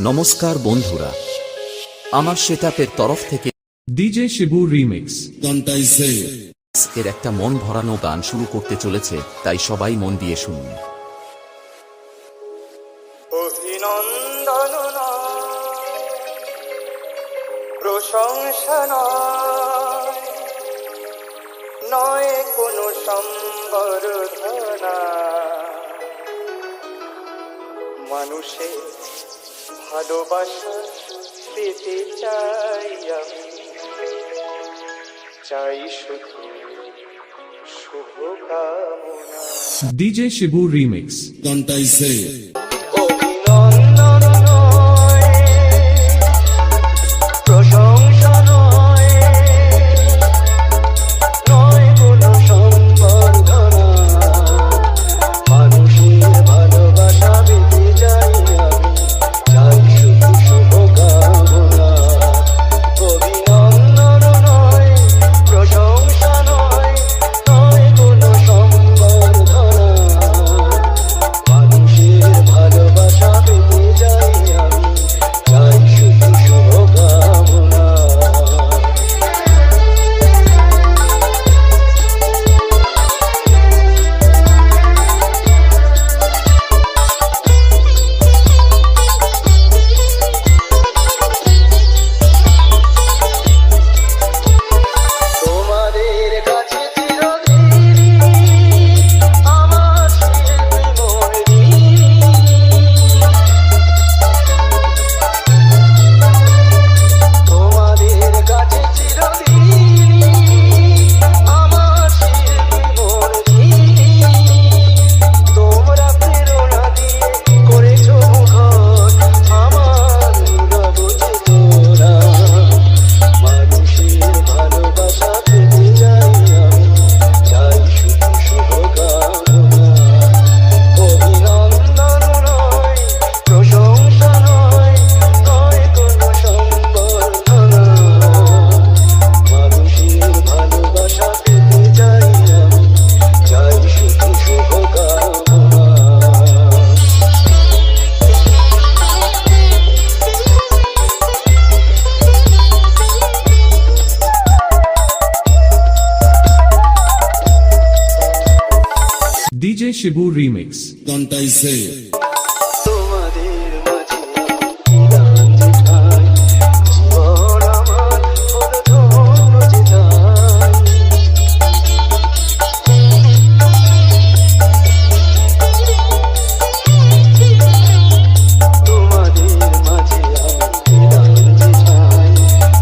নমস্কার বন্ধুরা, আমার সেটআপের তরফ থেকে ডিজে শিবু রিমিক্স এর একটা মন ভরানো গান শুরু করতে চলেছে, তাই সবাই মন দিয়ে শুনুন। অভিনন্দন প্রশংসা নয় কোনো সম্বর্ধনা, মানুষের ভালোবাসা পেতে চাই আমি, চাই শুধু শুভকামনা। ডিজে শিবু রিমিক্স অভিনন্দন নয়, প্রশংসা নয়, নয় কোনো সম্বর্ধনা, মানুষের ভালোবাসা পেতে চাই আমি, চাই শুধু শুভকামনা। অভিনন্দন নয়, প্রশংসা নয়, নয় কোনো সম্বর্ধনা, মানুষের ভালোবাসা পেতে চাই আমি, চাই শুধু শুভকামনা। তোমাদের কাছে চিরদিনই আমার শিল্পী মন তোমাদের কাছে চিরদিনই আমার শিল্পী মন তোমরা প্রেরণা দিয়ে করেছো মুখর আমার নীরব চেতনা, মানুষের ভালোবাসা পেতে চাই আমি, চাই শুধু শুভকামনা। অভিনন্দন নয়, প্রশংসা নয়, নয় কোনো সম্বর্ধনা, মানুষের ভালোবাসা পেতে চাই আমি, চাই শুধু শুভকামনা। ডিজে শিবু রিমিক্স তোমাদের মাঝে আমি গান যেটাই, জীবন আমার হলো ধন্য যেটাই। তোমাদের মাঝে আমি গান যেটাই,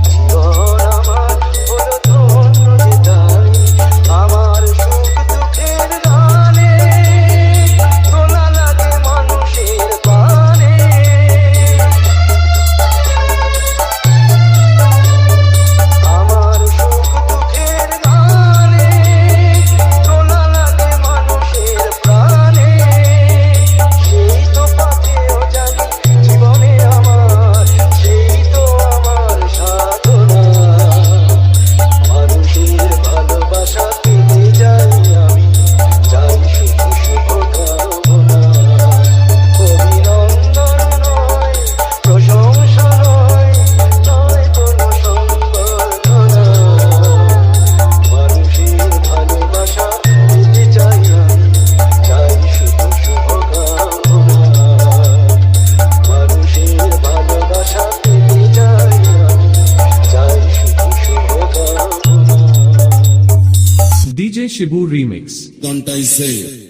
জীবন আমার হলো ধন্য যেটাই। আমার সুখ দুঃখের গানে তোলা লাগে মানুষের প্রাণে, আমার সুখ দুঃখের গানে তোলা লাগে মানুষের প্রাণে। সেই তো পাতেও জানি জীবনে আমার, সেই তো আমার সাধনা, মানুষের ভালোবাসা পেতে চাই আমি, চাই শুধু শুভকামনা। অভিনন্দন নয়, প্রশংসা নয়, নয় কোনো সম্বর্ধনা, মানুষের ভালোবাসা পেতে চাই আমি, চাই শুধু শুভকামনা, মানুষের ভালোবাসা পেতে চাই আমি, চাই শুধু শুভকামনা। DJ Shibu remix Don't I say it?